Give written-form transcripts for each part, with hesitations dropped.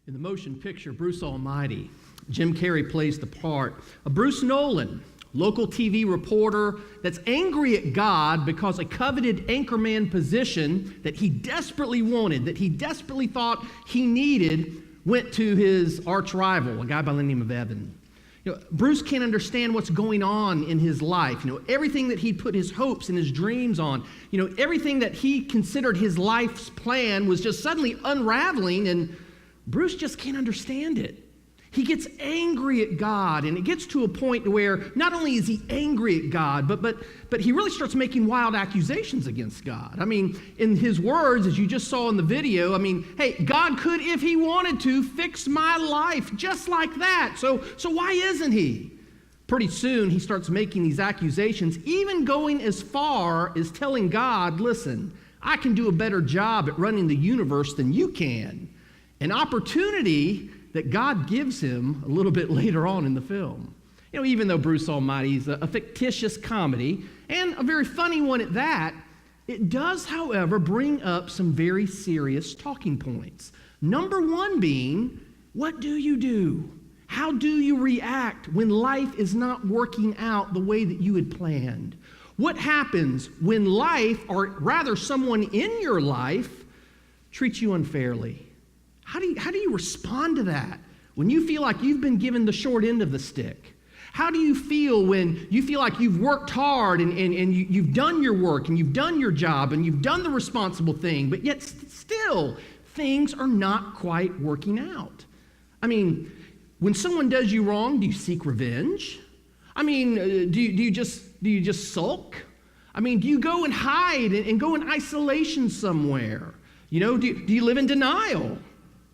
In the motion picture, Bruce Almighty, Jim Carrey plays the part of Bruce Nolan, local TV reporter that's angry at God because a coveted anchorman position that he desperately wanted, that he desperately thought he needed, went to his arch rival, a guy by the name of Evan. Bruce can't understand what's going on in his life. Everything that he put his hopes and his dreams on, everything that he considered his life's plan was just suddenly unraveling, and Bruce just can't understand it. He gets angry at God, and it gets to a point where not only is he angry at God, but he really starts making wild accusations against God. In his words, as you just saw in the video, hey, God could, if he wanted to, fix my life just like that. So why isn't he? Pretty soon, he starts making these accusations, even going as far as telling God, listen, I can do a better job at running the universe than you can. An opportunity that God gives him a little bit later on in the film. Even though Bruce Almighty is a fictitious comedy, and a very funny one at that, it does, however, bring up some very serious talking points. Number one being, what do you do? How do you react when life is not working out the way that you had planned? What happens when life, or rather someone in your life, treats you unfairly? How do you respond to that when you feel like you've been given the short end of the stick? How do you feel when you feel like you've worked hard and you've done your work and you've done your job and you've done the responsible thing, but yet still things are not quite working out? When someone does you wrong, do you seek revenge? Do you just sulk? Do you go and hide and go in isolation somewhere? Do you live in denial?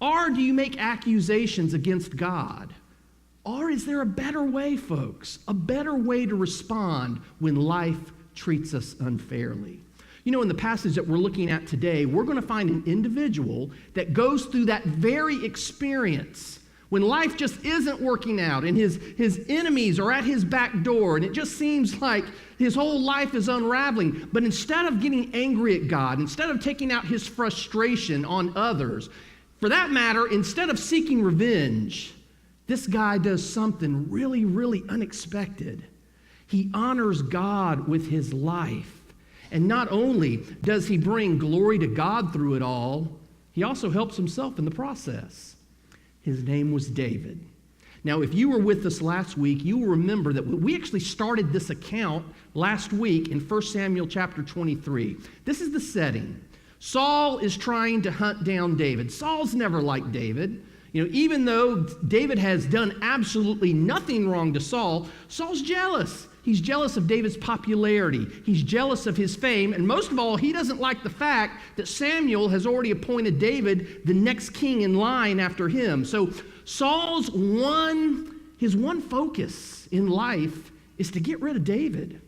Or do you make accusations against God? Or is there a better way, folks? A better way to respond when life treats us unfairly? In the passage that we're looking at today, we're going to find an individual that goes through that very experience when life just isn't working out and his enemies are at his back door and it just seems like his whole life is unraveling. But instead of getting angry at God, instead of taking out his frustration on others, for that matter, instead of seeking revenge, this guy does something really, really unexpected. He honors God with his life. And not only does he bring glory to God through it all, he also helps himself in the process. His name was David. Now, if you were with us last week, you will remember that we actually started this account last week in 1 Samuel chapter 23. This is the setting. Saul is trying to hunt down David. Saul's never liked David. Even though David has done absolutely nothing wrong to Saul, Saul's jealous. He's jealous of David's popularity. He's jealous of his fame. And most of all, he doesn't like the fact that Samuel has already appointed David the next king in line after him. So Saul's his one focus in life is to get rid of David.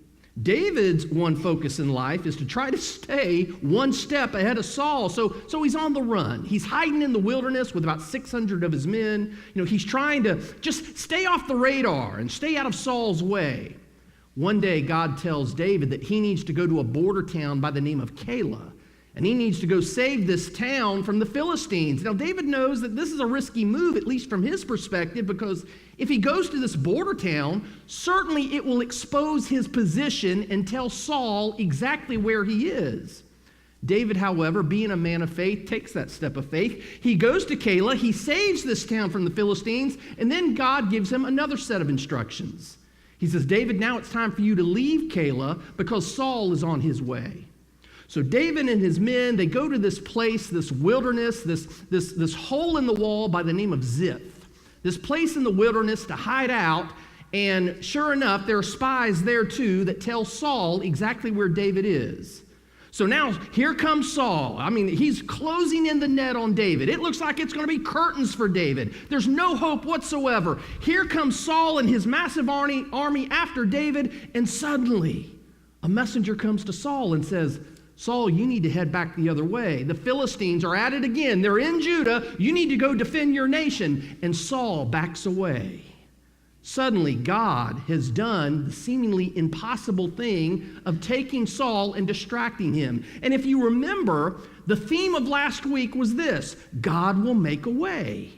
David's one focus in life is to try to stay one step ahead of Saul. So he's on the run. He's hiding in the wilderness with about 600 of his men. He's trying to just stay off the radar and stay out of Saul's way. One day, God tells David that he needs to go to a border town by the name of Keilah, and he needs to go save this town from the Philistines. Now, David knows that this is a risky move, at least from his perspective, because if he goes to this border town, certainly it will expose his position and tell Saul exactly where he is. David, however, being a man of faith, takes that step of faith. He goes to Keilah, he saves this town from the Philistines, and then God gives him another set of instructions. He says, David, now it's time for you to leave Keilah because Saul is on his way. So David and his men, they go to this place, this wilderness, this hole in the wall by the name of Ziph, this place in the wilderness to hide out. And sure enough, there are spies there too that tell Saul exactly where David is. So now here comes Saul. He's closing in the net on David. It looks like it's going to be curtains for David. There's no hope whatsoever. Here comes Saul and his massive army after David, and suddenly a messenger comes to Saul and says, Saul, you need to head back the other way. The Philistines are at it again. They're in Judah. You need to go defend your nation. And Saul backs away. Suddenly, God has done the seemingly impossible thing of taking Saul and distracting him. And if you remember, the theme of last week was this: God will make a way.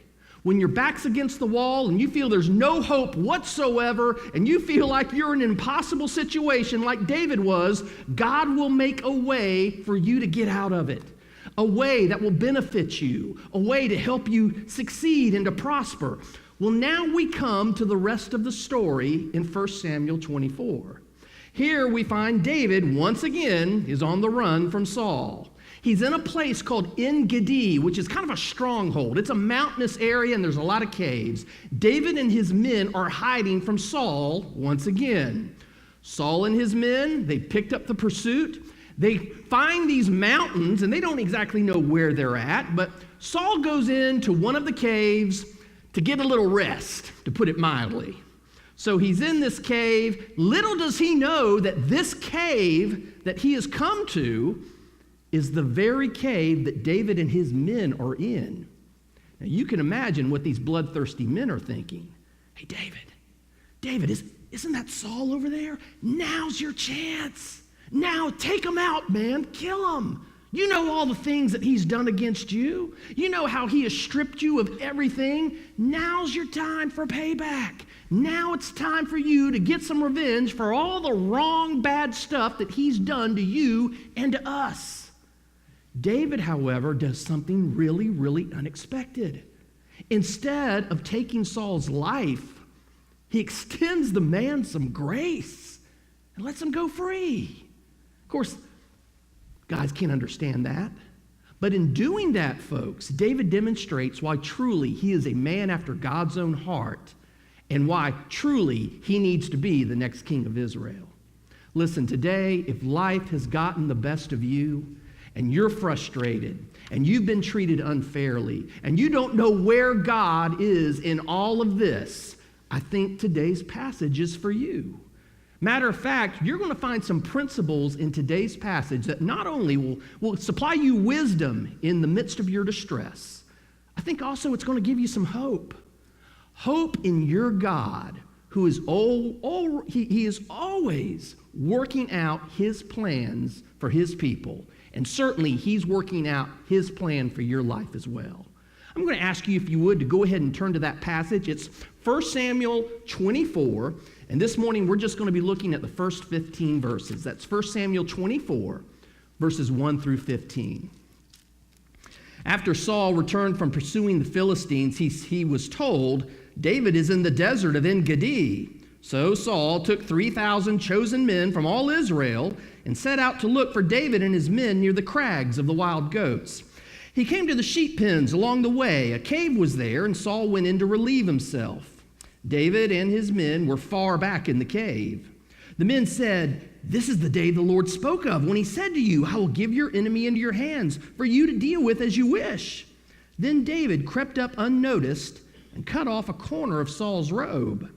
When your back's against the wall and you feel there's no hope whatsoever and you feel like you're in an impossible situation like David was, God will make a way for you to get out of it. A way that will benefit you, a way to help you succeed and to prosper. Well, now we come to the rest of the story in 1 Samuel 24. Here we find David once again is on the run from Saul. He's in a place called En-Gedi, which is kind of a stronghold. It's a mountainous area and there's a lot of caves. David and his men are hiding from Saul once again. Saul and his men, they picked up the pursuit. They find these mountains and they don't exactly know where they're at, but Saul goes into one of the caves to get a little rest, to put it mildly. So he's in this cave. Little does he know that this cave that he has come to is the very cave that David and his men are in. Now you can imagine what these bloodthirsty men are thinking. Hey, David, isn't that Saul over there? Now's your chance. Now take him out, man. Kill him. You know all the things that he's done against you. You know how he has stripped you of everything. Now's your time for payback. Now it's time for you to get some revenge for all the wrong, bad stuff that he's done to you and to us. David, however, does something really, really unexpected. Instead of taking Saul's life, he extends the man some grace and lets him go free. Of course, guys can't understand that. But in doing that, folks, David demonstrates why truly he is a man after God's own heart and why truly he needs to be the next king of Israel. Listen, today, if life has gotten the best of you, and you're frustrated, and you've been treated unfairly, and you don't know where God is in all of this, I think today's passage is for you. Matter of fact, you're going to find some principles in today's passage that not only will supply you wisdom in the midst of your distress, I think also it's going to give you some hope. Hope in your God, who is he is always working out his plans for his people. And certainly, he's working out his plan for your life as well. I'm going to ask you, if you would, to go ahead and turn to that passage. It's 1 Samuel 24, and this morning we're just going to be looking at the first 15 verses. That's 1 Samuel 24, verses 1 through 15. After Saul returned from pursuing the Philistines, he was told, David is in the desert of En-Gedi. So Saul took 3,000 chosen men from all Israel and set out to look for David and his men near the crags of the wild goats. He came to the sheep pens along the way. A cave was there, and Saul went in to relieve himself. David and his men were far back in the cave. The men said, This is the day the Lord spoke of when he said to you, I will give your enemy into your hands for you to deal with as you wish. Then David crept up unnoticed and cut off a corner of Saul's robe.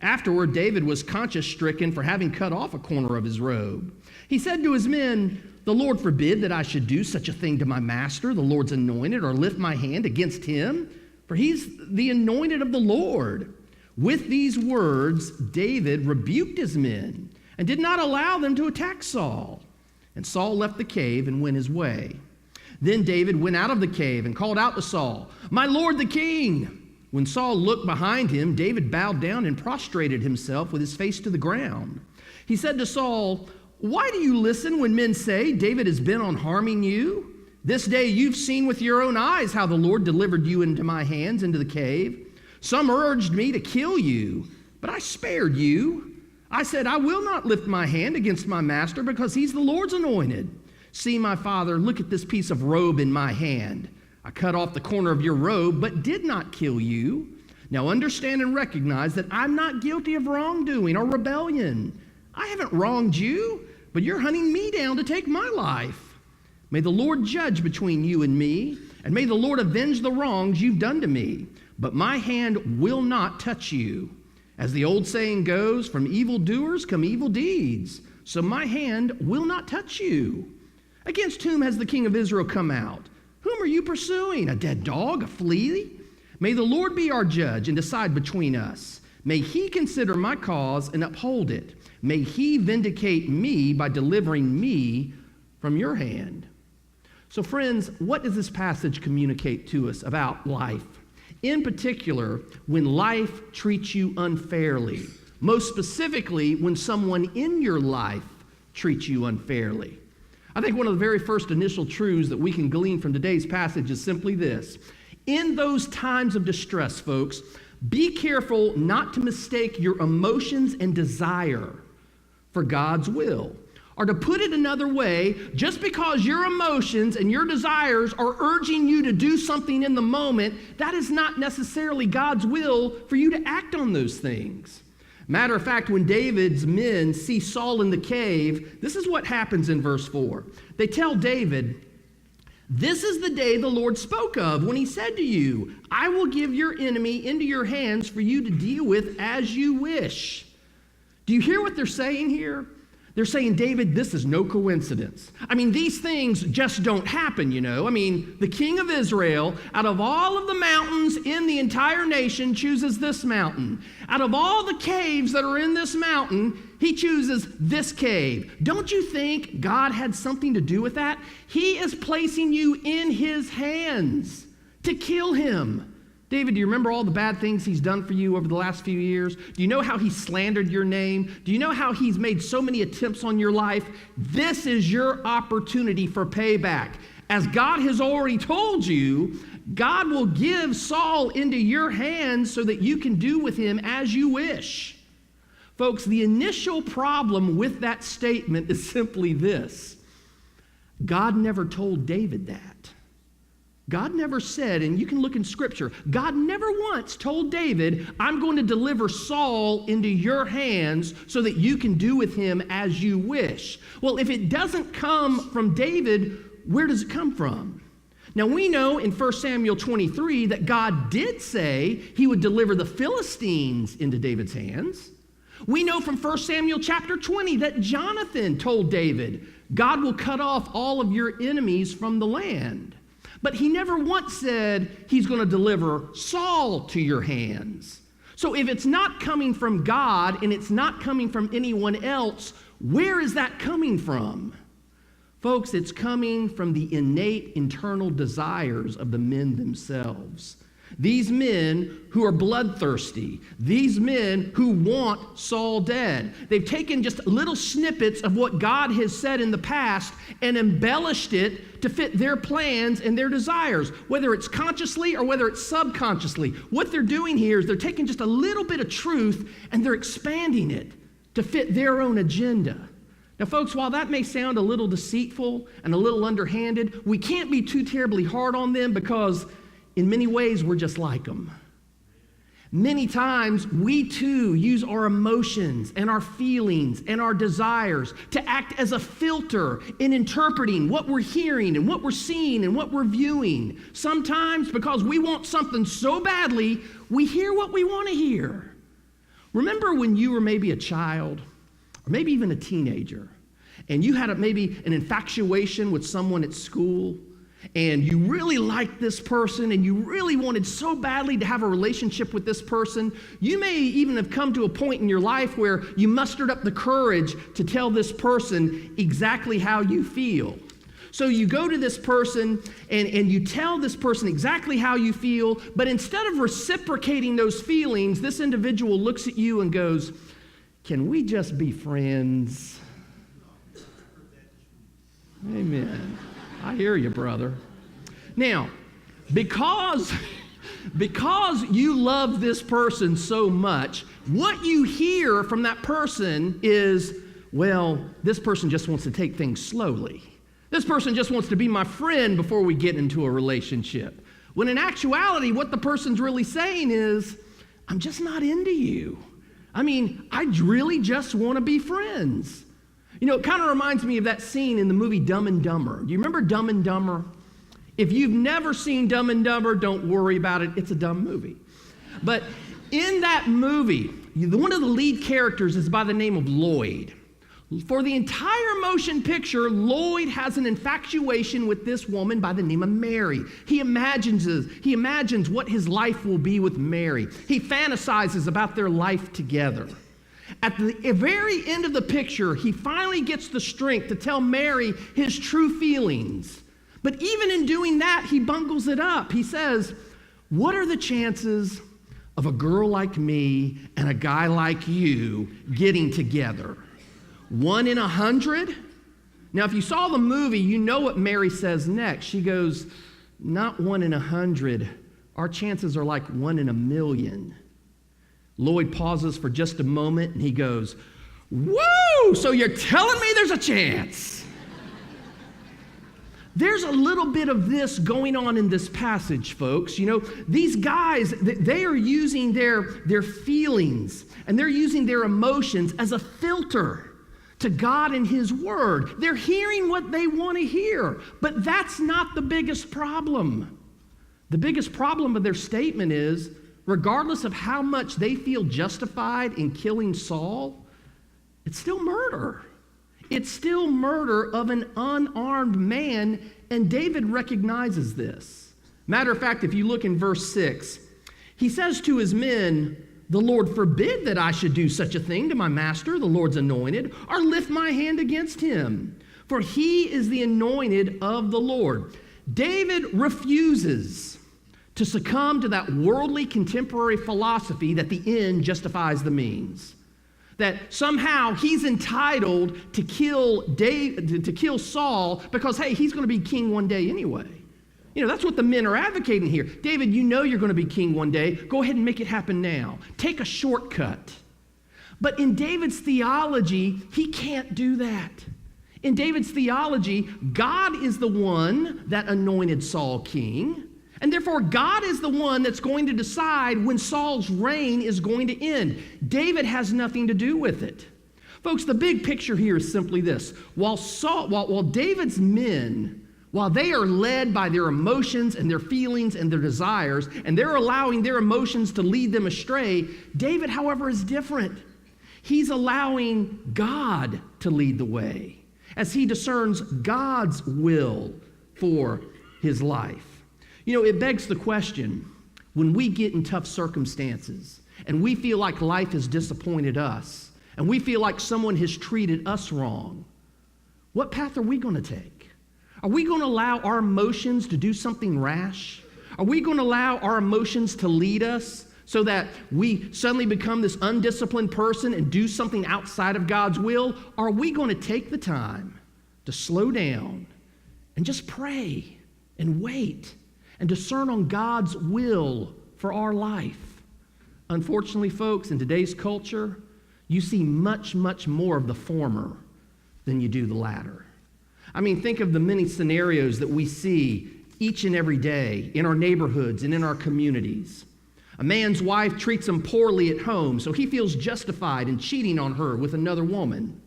Afterward, David was conscience-stricken for having cut off a corner of his robe. He said to his men, The Lord forbid that I should do such a thing to my master, the Lord's anointed, or lift my hand against him, for he's the anointed of the Lord. With these words, David rebuked his men and did not allow them to attack Saul. And Saul left the cave and went his way. Then David went out of the cave and called out to Saul, My lord the king! When Saul looked behind him, David bowed down and prostrated himself with his face to the ground. He said to Saul, Why do you listen when men say David is bent on harming you? This day you've seen with your own eyes how the Lord delivered you into my hands into the cave. Some urged me to kill you, but I spared you. I said, I will not lift my hand against my master because he's the Lord's anointed. See, my father, look at this piece of robe in my hand. I cut off the corner of your robe, but did not kill you. Now understand and recognize that I'm not guilty of wrongdoing or rebellion. I haven't wronged you, but you're hunting me down to take my life. May the Lord judge between you and me, and may the Lord avenge the wrongs you've done to me. But my hand will not touch you. As the old saying goes, from evildoers come evil deeds. So my hand will not touch you. Against whom has the king of Israel come out? Whom are you pursuing? A dead dog? A flea? May the Lord be our judge and decide between us. May he consider my cause and uphold it. May he vindicate me by delivering me from your hand. So friends, what does this passage communicate to us about life? In particular, when life treats you unfairly. Most specifically, when someone in your life treats you unfairly. I think one of the very first initial truths that we can glean from today's passage is simply this. In those times of distress, folks, be careful not to mistake your emotions and desire for God's will. Or to put it another way, just because your emotions and your desires are urging you to do something in the moment, that is not necessarily God's will for you to act on those things. Matter of fact, when David's men see Saul in the cave, this is what happens in verse 4. They tell David, "This is the day the Lord spoke of when he said to you, 'I will give your enemy into your hands for you to deal with as you wish.'" Do you hear what they're saying here? They're saying, David, this is no coincidence. I mean, these things just don't happen, you know. I mean, the king of Israel, out of all of the mountains in the entire nation, chooses this mountain. Out of all the caves that are in this mountain, he chooses this cave. Don't you think God had something to do with that? He is placing you in his hands to kill him. David, do you remember all the bad things he's done for you over the last few years? Do you know how he slandered your name? Do you know how he's made so many attempts on your life? This is your opportunity for payback. As God has already told you, God will give Saul into your hands so that you can do with him as you wish. Folks, the initial problem with that statement is simply this. God never told David that. God never said, and you can look in Scripture, God never once told David, I'm going to deliver Saul into your hands so that you can do with him as you wish. Well, if it doesn't come from David, where does it come from? Now, we know in 1 Samuel 23 that God did say he would deliver the Philistines into David's hands. We know from 1 Samuel chapter 20 that Jonathan told David, God will cut off all of your enemies from the land. But he never once said he's going to deliver Saul to your hands. So if it's not coming from God and it's not coming from anyone else, where is that coming from? Folks, it's coming from the innate internal desires of the men themselves. These men who are bloodthirsty, these men who want Saul dead. They've taken just little snippets of what God has said in the past and embellished it to fit their plans and their desires, whether it's consciously or whether it's subconsciously. What they're doing here is they're taking just a little bit of truth and they're expanding it to fit their own agenda. Now, folks, while that may sound a little deceitful and a little underhanded, we can't be too terribly hard on them because in many ways, we're just like them. Many times, we too use our emotions and our feelings and our desires to act as a filter in interpreting what we're hearing and what we're seeing and what we're viewing. Sometimes, because we want something so badly, we hear what we want to hear. Remember when you were maybe a child, or maybe even a teenager, and you had maybe an infatuation with someone at school, and you really liked this person and you really wanted so badly to have a relationship with this person. You may even have come to a point in your life where you mustered up the courage to tell this person exactly how you feel. So you go to this person and you tell this person exactly how you feel, but instead of reciprocating those feelings, this individual looks at you and goes, "Can we just be friends?" Amen. I hear you, brother. Now, because you love this person so much, what you hear from that person is, well, this person just wants to take things slowly. This person just wants to be my friend before we get into a relationship. When in actuality, what the person's really saying is, I'm just not into you. I mean, I really just want to be friends. You know, it kind of reminds me of that scene in the movie Dumb and Dumber. Do you remember Dumb and Dumber? If you've never seen Dumb and Dumber, don't worry about it. It's a dumb movie. But in that movie, one of the lead characters is by the name of Lloyd. For the entire motion picture, Lloyd has an infatuation with this woman by the name of Mary. He imagines what his life will be with Mary. He fantasizes about their life together. At the very end of the picture, he finally gets the strength to tell Mary his true feelings. But even in doing that, he bungles it up. He says, what are the chances of a girl like me and a guy like you getting together? 1 in 100? Now, if you saw the movie, you know what Mary says next. She goes, not 1 in 100. Our chances are like 1 in a million. Lloyd pauses for just a moment and he goes, whoa, so you're telling me there's a chance? There's a little bit of this going on in this passage, folks. You know, these guys, they are using their feelings and they're using their emotions as a filter to God and His Word. They're hearing what they want to hear, but that's not the biggest problem. The biggest problem of their statement is, regardless of how much they feel justified in killing Saul, it's still murder. It's still murder of an unarmed man, and David recognizes this. Matter of fact, if you look in verse 6, he says to his men, the Lord forbid that I should do such a thing to my master, the Lord's anointed, or lift my hand against him, for he is the anointed of the Lord. David refuses to succumb to that worldly contemporary philosophy that the end justifies the means. That somehow he's entitled to kill Saul because, hey, he's going to be king one day anyway. You know, that's what the men are advocating here. David, you know you're going to be king one day. Go ahead and make it happen now. Take a shortcut. But in David's theology, he can't do that. In David's theology, God is the one that anointed Saul king. And therefore, God is the one that's going to decide when Saul's reign is going to end. David has nothing to do with it. Folks, the big picture here is simply this. While David's men, while they are led by their emotions and their feelings and their desires, and they're allowing their emotions to lead them astray, David, however, is different. He's allowing God to lead the way as he discerns God's will for his life. You know, it begs the question, when we get in tough circumstances and we feel like life has disappointed us and we feel like someone has treated us wrong, what path are we going to take? Are we going to allow our emotions to do something rash? Are we going to allow our emotions to lead us so that we suddenly become this undisciplined person and do something outside of God's will? Or are we going to take the time to slow down and just pray and wait and discern on God's will for our life? Unfortunately, folks, in today's culture, you see much, much more of the former than you do the latter. I mean, think of the many scenarios that we see each and every day in our neighborhoods and in our communities. A man's wife treats him poorly at home, so he feels justified in cheating on her with another woman.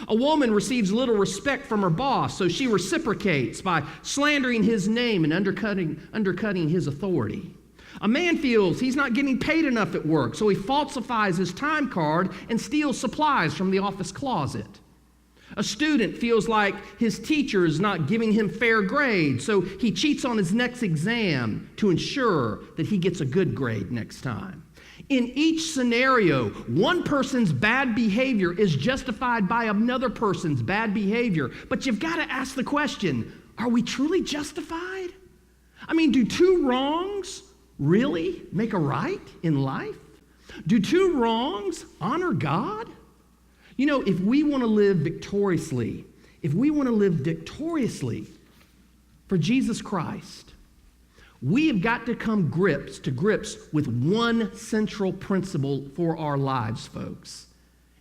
A woman receives little respect from her boss, so she reciprocates by slandering his name and undercutting his authority. A man feels he's not getting paid enough at work, so he falsifies his time card and steals supplies from the office closet. A student feels like his teacher is not giving him fair grades, so he cheats on his next exam to ensure that he gets a good grade next time. In each scenario, one person's bad behavior is justified by another person's bad behavior. But you've got to ask the question, are we truly justified? I mean, do two wrongs really make a right in life? Do two wrongs honor God? You know, if we want to live victoriously, for Jesus Christ, we have got to come to grips with one central principle for our lives, folks.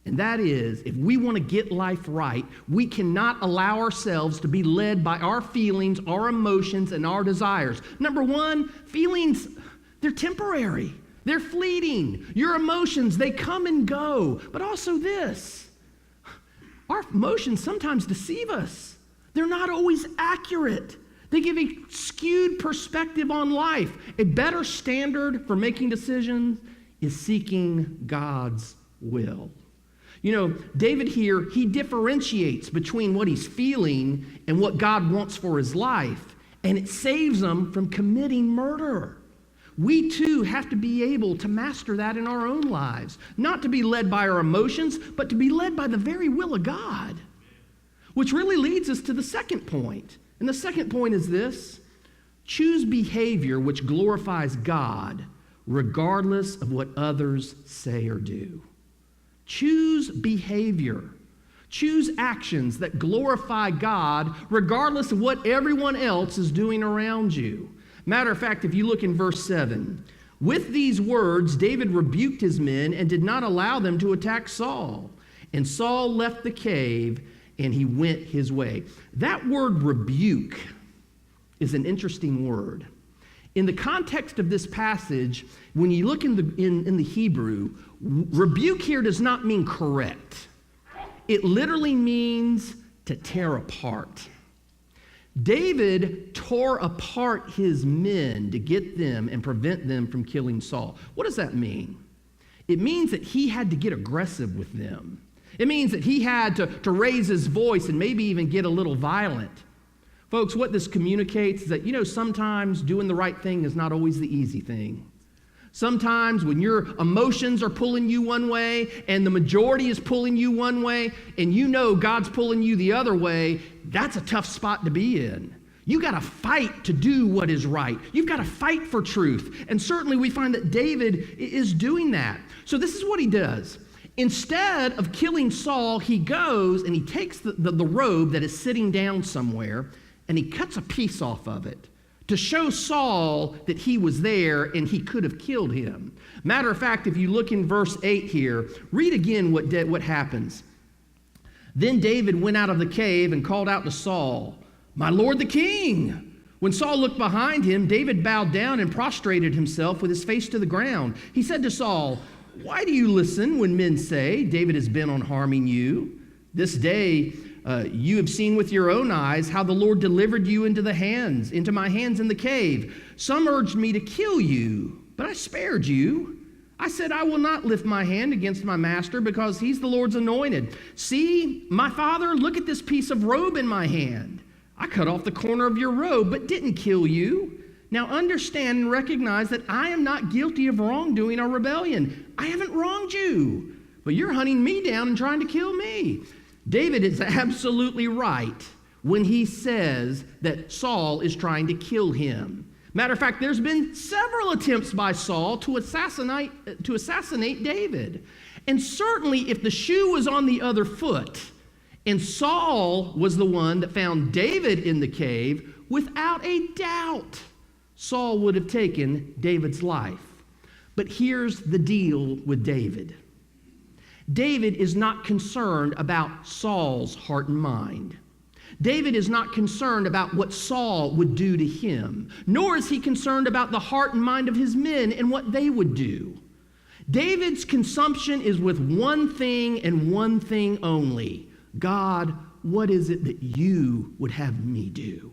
And that is, if we want to get life right, we cannot allow ourselves to be led by our feelings, our emotions, and our desires. Number one, feelings, they're temporary. They're fleeting. Your emotions, they come and go. But also this, our emotions sometimes deceive us. They're not always accurate. They give a skewed perspective on life. A better standard for making decisions is seeking God's will. You know, David here, he differentiates between what he's feeling and what God wants for his life, and it saves him from committing murder. We too have to be able to master that in our own lives, not to be led by our emotions, but to be led by the very will of God, which really leads us to the second point. And the second point is this: Choose behavior which glorifies God, regardless of what others say or do. Choose behavior. Choose actions that glorify God, regardless of what everyone else is doing around you. Matter of fact, if you look in verse 7, with these words, David rebuked his men and did not allow them to attack Saul. And Saul left the cave and he went his way. That word rebuke is an interesting word. In the context of this passage, when you look in the Hebrew, rebuke here does not mean correct. It literally means to tear apart. David tore apart his men to get them and prevent them from killing Saul. What does that mean? It means that he had to get aggressive with them. It means that he had to raise his voice and maybe even get a little violent. Folks, what this communicates is that, sometimes doing the right thing is not always the easy thing. Sometimes when your emotions are pulling you one way and the majority is pulling you one way and God's pulling you the other way, that's a tough spot to be in. You got to fight to do what is right. You've got to fight for truth. And certainly we find that David is doing that. So this is what he does. Instead of killing Saul, he goes and he takes the robe that is sitting down somewhere and he cuts a piece off of it to show Saul that he was there and he could have killed him. Matter of fact, if you look in verse 8 here, read again what happens. Then David went out of the cave and called out to Saul, "My lord the king." When Saul looked behind him, David bowed down and prostrated himself with his face to the ground. He said to Saul, "Why do you listen when men say, 'David is bent on harming you'? This day you have seen with your own eyes how the Lord delivered you into my hands in the cave. Some urged me to kill you, but I spared you. I said, I will not lift my hand against my master because he's the Lord's anointed. See, my father, look at this piece of robe in my hand. I cut off the corner of your robe, but didn't kill you. Now understand and recognize that I am not guilty of wrongdoing or rebellion. I haven't wronged you, but you're hunting me down and trying to kill me." David is absolutely right when he says that Saul is trying to kill him. Matter of fact, there's been several attempts by Saul to assassinate David. And certainly if the shoe was on the other foot and Saul was the one that found David in the cave, without a doubt, Saul would have taken David's life. But here's the deal with David. David is not concerned about Saul's heart and mind. David is not concerned about what Saul would do to him, nor is he concerned about the heart and mind of his men and what they would do. David's consumption is with one thing and one thing only. God, what is it that you would have me do?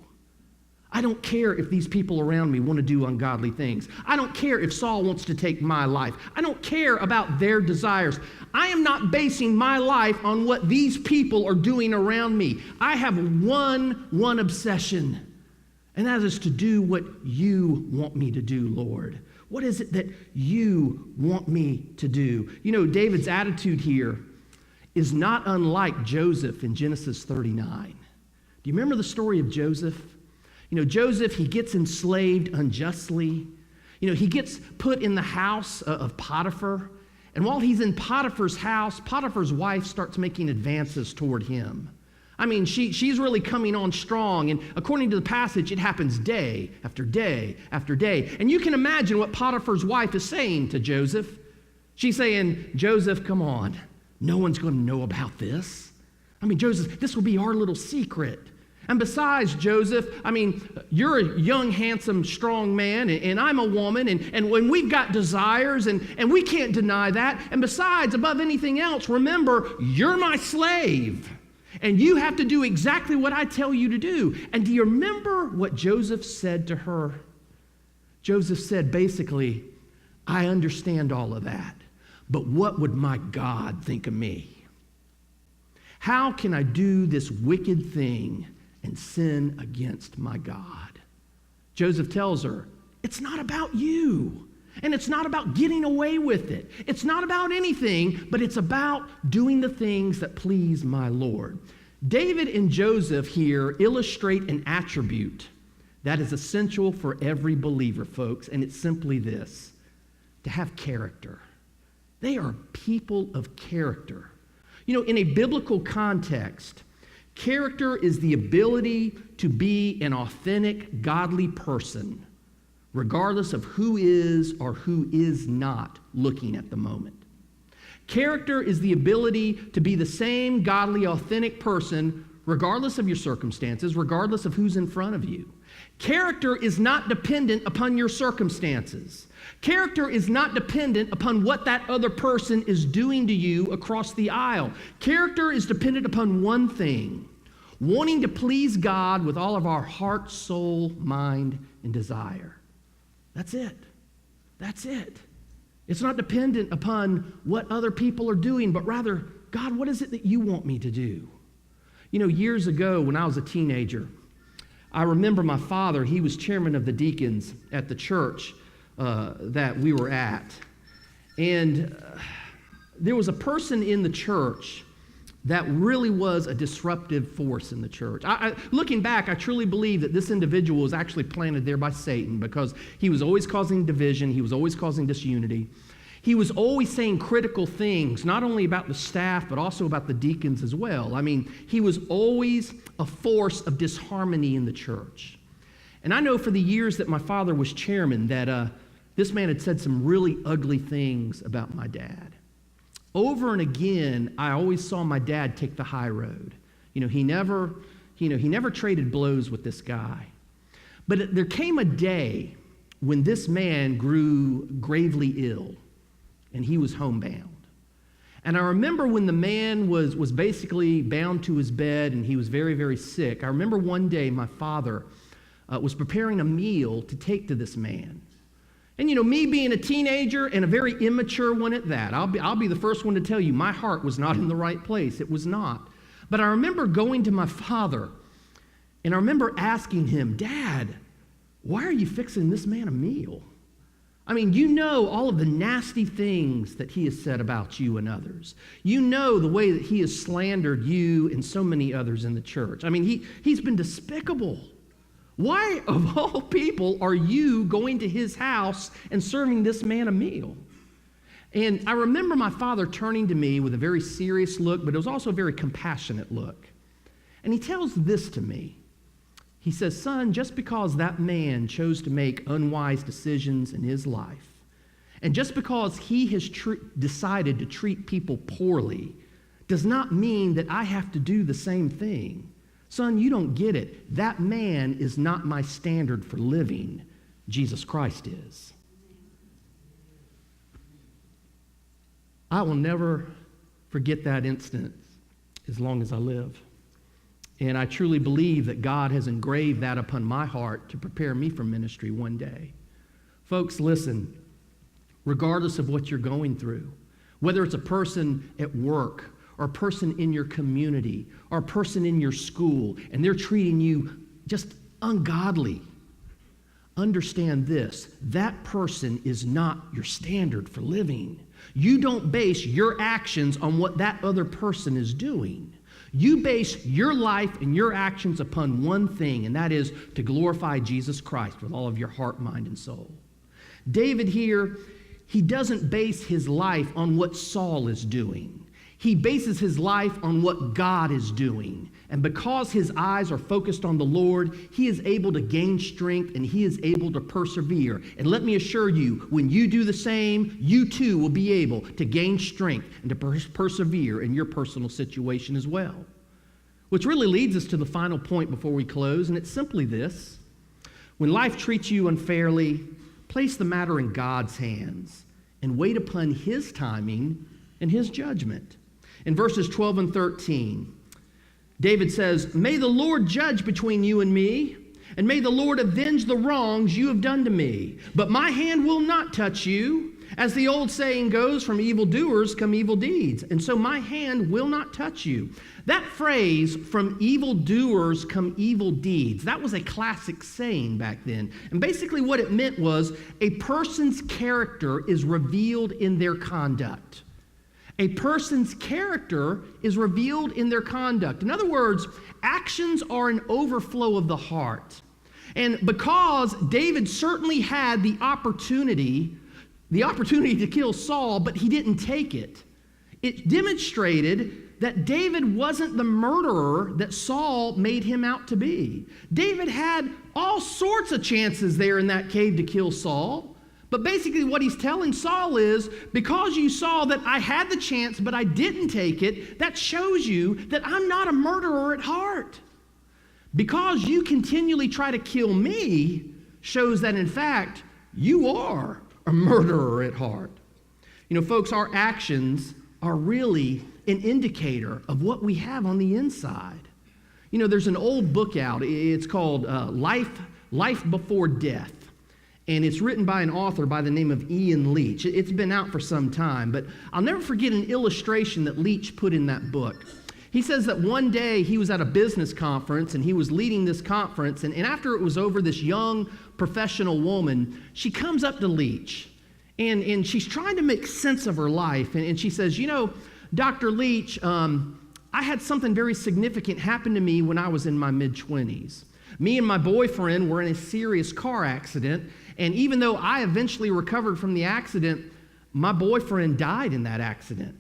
I don't care if these people around me want to do ungodly things. I don't care if Saul wants to take my life. I don't care about their desires. I am not basing my life on what these people are doing around me. I have one obsession, and that is to do what you want me to do, Lord. What is it that you want me to do? David's attitude here is not unlike Joseph in Genesis 39. Do you remember the story of Joseph? Joseph, he gets enslaved unjustly. He gets put in the house of Potiphar. And while he's in Potiphar's house, Potiphar's wife starts making advances toward him. She's really coming on strong. And according to the passage, it happens day after day after day. And you can imagine what Potiphar's wife is saying to Joseph. She's saying, "Joseph, come on. No one's going to know about this. Joseph, this will be our little secret. And besides, Joseph, you're a young, handsome, strong man, and I'm a woman, and when we've got desires, and we can't deny that. And besides, above anything else, remember, you're my slave, and you have to do exactly what I tell you to do." And do you remember what Joseph said to her? Joseph said, basically, "I understand all of that, but what would my God think of me? How can I do this wicked thing and sin against my God?" Joseph tells her, it's not about you, and it's not about getting away with it. It's not about anything, but it's about doing the things that please my Lord. David and Joseph here illustrate an attribute that is essential for every believer, folks, and it's simply this: to have character. They are people of character. You know, in a biblical context, character is the ability to be an authentic, godly person, regardless of who is or who is not looking at the moment. Character is the ability to be the same godly, authentic person, regardless of your circumstances, regardless of who's in front of you. Character is not dependent upon your circumstances. Character is not dependent upon what that other person is doing to you across the aisle. Character is dependent upon one thing: wanting to please God with all of our heart, soul, mind, and desire. That's it. That's it. It's not dependent upon what other people are doing, but rather, God, what is it that you want me to do? You know, years ago when I was a teenager, I remember my father, he was chairman of the deacons at the church that we were at. And there was a person in the church that really was a disruptive force in the church. Looking back, I truly believe that this individual was actually planted there by Satan, because he was always causing division, he was always causing disunity. He was always saying critical things, not only about the staff, but also about the deacons as well. I mean, he was always a force of disharmony in the church. And I know for the years that my father was chairman that this man had said some really ugly things about my dad. Over and again, I always saw my dad take the high road. He never traded blows with this guy. But there came a day when this man grew gravely ill, and he was homebound. And I remember when the man was basically bound to his bed and he was very, very sick, I remember one day my father was preparing a meal to take to this man. And me being a teenager and a very immature one at that, I'll be the first one to tell you, my heart was not in the right place. It was not. But I remember going to my father, and I remember asking him, Dad, why are you fixing this man a meal? I mean, you know all of the nasty things that he has said about you and others. You know the way that he has slandered you and so many others in the church. I mean, he's been despicable. Why, of all people, are you going to his house and serving this man a meal? And I remember my father turning to me with a very serious look, but it was also a very compassionate look. And he tells this to me. He says, son, just because that man chose to make unwise decisions in his life, and just because he has decided to treat people poorly, does not mean that I have to do the same thing. Son, you don't get it. That man is not my standard for living. Jesus Christ is. I will never forget that instance as long as I live. And I truly believe that God has engraved that upon my heart to prepare me for ministry one day. Folks, listen, regardless of what you're going through, whether it's a person at work or a person in your community or a person in your school, and they're treating you just ungodly, understand this: that person is not your standard for living. You don't base your actions on what that other person is doing. You base your life and your actions upon one thing, and that is to glorify Jesus Christ with all of your heart, mind, and soul. David here, he doesn't base his life on what Saul is doing. He bases his life on what God is doing. And because his eyes are focused on the Lord, he is able to gain strength and he is able to persevere. And let me assure you, when you do the same, you too will be able to gain strength and to persevere in your personal situation as well. Which really leads us to the final point before we close, and it's simply this: when life treats you unfairly, place the matter in God's hands and wait upon his timing and his judgment. In verses 12 and 13, David says, may the Lord judge between you and me, and may the Lord avenge the wrongs you have done to me. But my hand will not touch you. As the old saying goes, from evildoers come evil deeds. And so my hand will not touch you. That phrase, from evildoers come evil deeds, that was a classic saying back then. And basically what it meant was a person's character is revealed in their conduct. A person's character is revealed in their conduct. In other words, actions are an overflow of the heart. And because David certainly had the opportunity to kill Saul, but he didn't take it, it demonstrated that David wasn't the murderer that Saul made him out to be. David had all sorts of chances there in that cave to kill Saul. But basically what he's telling Saul is, because you saw that I had the chance, but I didn't take it, that shows you that I'm not a murderer at heart. Because you continually try to kill me shows that, in fact, you are a murderer at heart. You know, folks, our actions are really an indicator of what we have on the inside. You know, there's an old book out. It's called Life Before Death. And it's written by an author by the name of Ian Leach. It's been out for some time, but I'll never forget an illustration that Leach put in that book. He says that one day he was at a business conference and he was leading this conference, and after it was over, this young professional woman, she comes up to Leach and she's trying to make sense of her life, and she says, you know, Dr. Leach, I had something very significant happen to me when I was in my mid-20s. Me and my boyfriend were in a serious car accident, and even though I eventually recovered from the accident, my boyfriend died in that accident.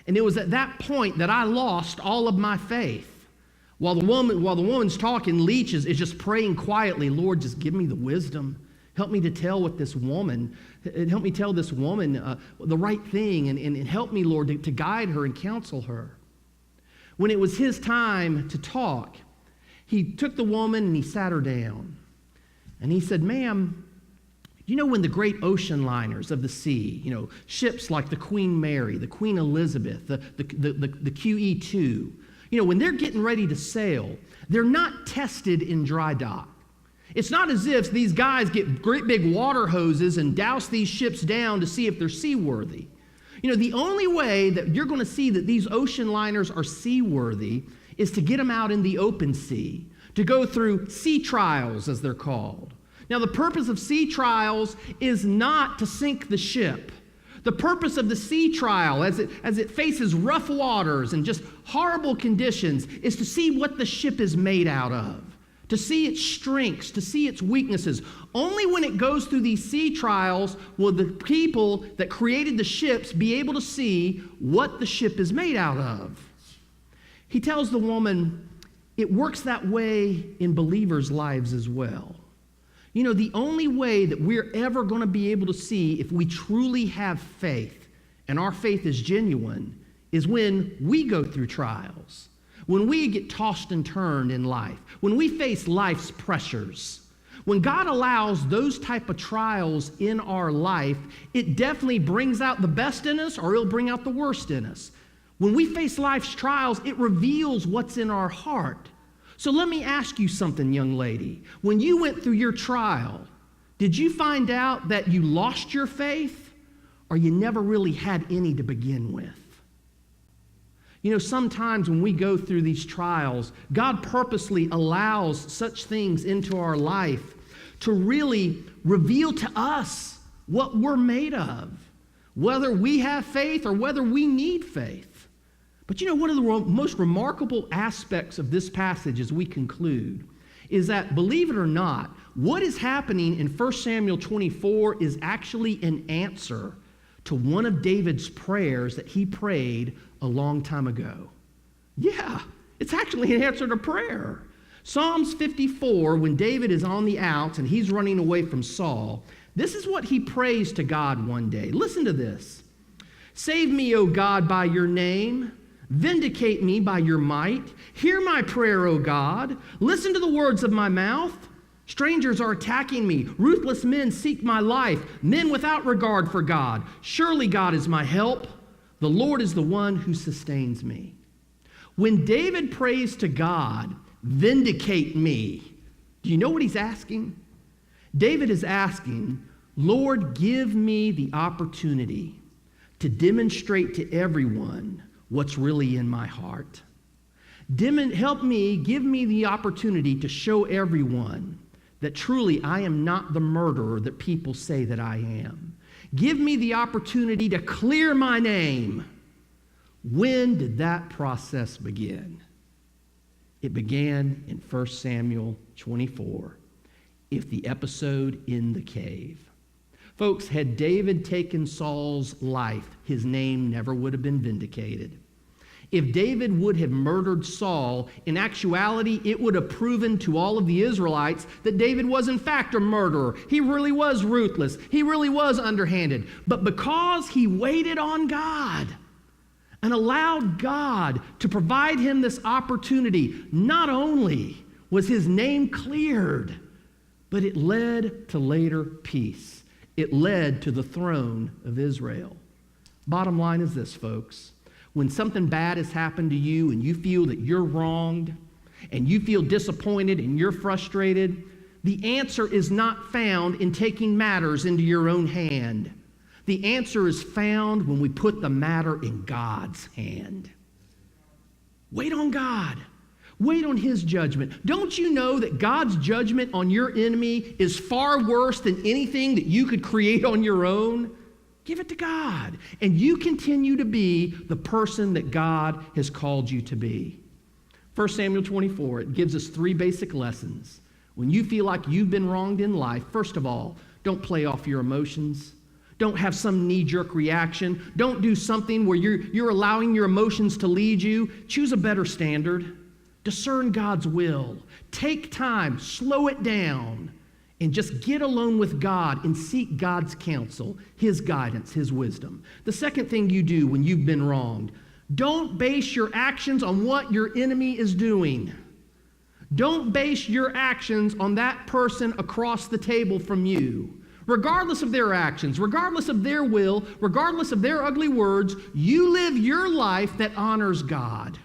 And it was at that point that I lost all of my faith. While the woman's talking, Leach is just praying quietly, Lord, just give me the wisdom. Help me to tell this woman the right thing, and help me, Lord, to guide her and counsel her. When it was his time to talk, he took the woman and he sat her down. And he said, ma'am, you know when the great ocean liners of the sea, you know, ships like the Queen Mary, the Queen Elizabeth, the QE2, you know, when they're getting ready to sail, they're not tested in dry dock. It's not as if these guys get great big water hoses and douse these ships down to see if they're seaworthy. You know, the only way that you're going to see that these ocean liners are seaworthy is to get them out in the open sea, to go through sea trials, as they're called. Now, the purpose of sea trials is not to sink the ship. The purpose of the sea trial, as it faces rough waters and just horrible conditions, is to see what the ship is made out of, to see its strengths, to see its weaknesses. Only when it goes through these sea trials will the people that created the ships be able to see what the ship is made out of. He tells the woman, it works that way in believers' lives as well. You know, the only way that we're ever going to be able to see if we truly have faith, and our faith is genuine, is when we go through trials, when we get tossed and turned in life, when we face life's pressures. When God allows those type of trials in our life, it definitely brings out the best in us, or it'll bring out the worst in us. When we face life's trials, it reveals what's in our heart. So let me ask you something, young lady. When you went through your trial, did you find out that you lost your faith, or you never really had any to begin with? You know, sometimes when we go through these trials, God purposely allows such things into our life to really reveal to us what we're made of, whether we have faith or whether we need faith. But you know, one of the most remarkable aspects of this passage as we conclude is that, believe it or not, what is happening in 1 Samuel 24 is actually an answer to one of David's prayers that he prayed a long time ago. Yeah, it's actually an answer to prayer. Psalms 54, when David is on the outs and he's running away from Saul, this is what he prays to God one day. Listen to this. Save me, O God, by your name. Vindicate me by your might. Hear my prayer, O God. Listen to the words of my mouth. Strangers are attacking me. Ruthless men seek my life. Men without regard for God. Surely God is my help. The Lord is the one who sustains me. When David prays to God, vindicate me, do you know what he's asking? David is asking, Lord, give me the opportunity to demonstrate to everyone what's really in my heart. Help me, give me the opportunity to show everyone that truly I am not the murderer that people say that I am. Give me the opportunity to clear my name. When did that process begin? It began in 1 Samuel 24. if the episode in the cave. Folks, had David taken Saul's life, his name never would have been vindicated. If David would have murdered Saul, in actuality, it would have proven to all of the Israelites that David was in fact a murderer. He really was ruthless. He really was underhanded. But because he waited on God and allowed God to provide him this opportunity, not only was his name cleared, but it led to later peace. It led to the throne of Israel. Bottom line is this, folks. When something bad has happened to you and you feel that you're wronged and you feel disappointed and you're frustrated, the answer is not found in taking matters into your own hand. The answer is found when we put the matter in God's hand. Wait on God. Wait on His judgment. Don't you know that God's judgment on your enemy is far worse than anything that you could create on your own? Give it to God. And you continue to be the person that God has called you to be. 1 Samuel 24, it gives us 3 basic lessons. When you feel like you've been wronged in life, first of all, don't play off your emotions. Don't have some knee-jerk reaction. Don't do something where you're allowing your emotions to lead you. Choose a better standard. Discern God's will. Take time, slow it down, and just get alone with God and seek God's counsel, His guidance, His wisdom. The second thing you do when you've been wronged, don't base your actions on what your enemy is doing. Don't base your actions on that person across the table from you. Regardless of their actions, regardless of their will, regardless of their ugly words, you live your life that honors God.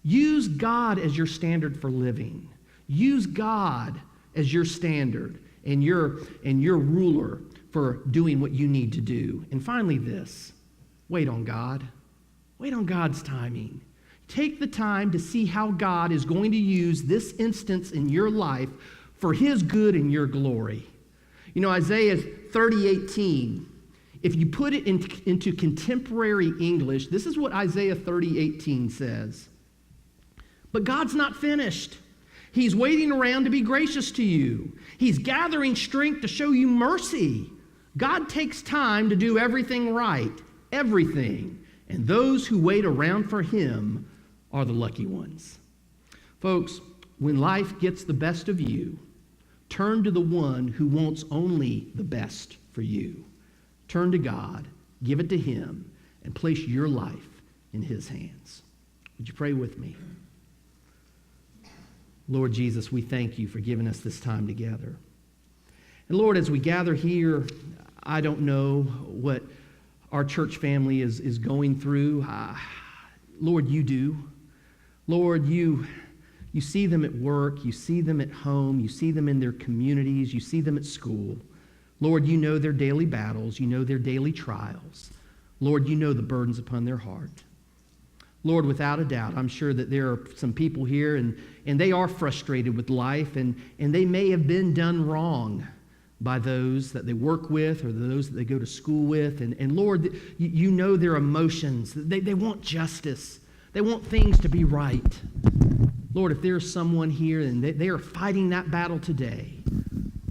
Use God as your standard for living. Use God as your standard and your ruler for doing what you need to do. And finally this, wait on God. Wait on God's timing. Take the time to see how God is going to use this instance in your life for His good and your glory. You know, Isaiah 30:18, if you put it into contemporary English, this is what Isaiah 30:18 says. But God's not finished. He's waiting around to be gracious to you. He's gathering strength to show you mercy. God takes time to do everything right, everything. And those who wait around for Him are the lucky ones. Folks, when life gets the best of you, turn to the one who wants only the best for you. Turn to God, give it to Him, and place your life in His hands. Would you pray with me? Lord Jesus, we thank you for giving us this time together. And Lord, as we gather here, I don't know what our church family is going through. Lord, you do. Lord, you see them at work, you see them at home, you see them in their communities, you see them at school. Lord, you know their daily battles, you know their daily trials. Lord, you know the burdens upon their heart. Lord, without a doubt, I'm sure that there are some people here and they are frustrated with life and they may have been done wrong by those that they work with or those that they go to school with. And Lord, you know their emotions. They want justice. They want things to be right. Lord, if there's someone here and they are fighting that battle today,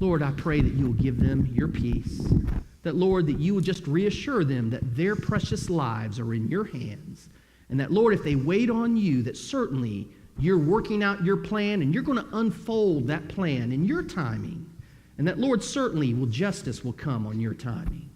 Lord, I pray that you will give them your peace. That, Lord, that you will just reassure them that their precious lives are in your hands. And that, Lord, if they wait on you, that certainly you're working out your plan and you're going to unfold that plan in your timing. And that, Lord, certainly justice will come on your timing.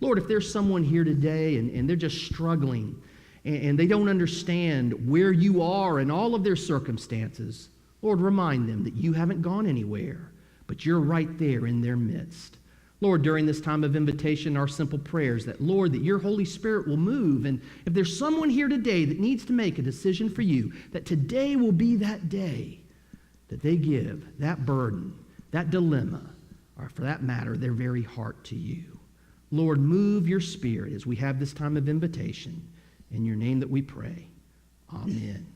Lord, if there's someone here today and they're just struggling and they don't understand where you are in all of their circumstances, Lord, remind them that you haven't gone anywhere, but you're right there in their midst. Lord, during this time of invitation, our simple prayers that, Lord, that your Holy Spirit will move. And if there's someone here today that needs to make a decision for you, that today will be that day that they give that burden, that dilemma, or for that matter, their very heart to you. Lord, move your Spirit as we have this time of invitation. In your name that we pray. Amen.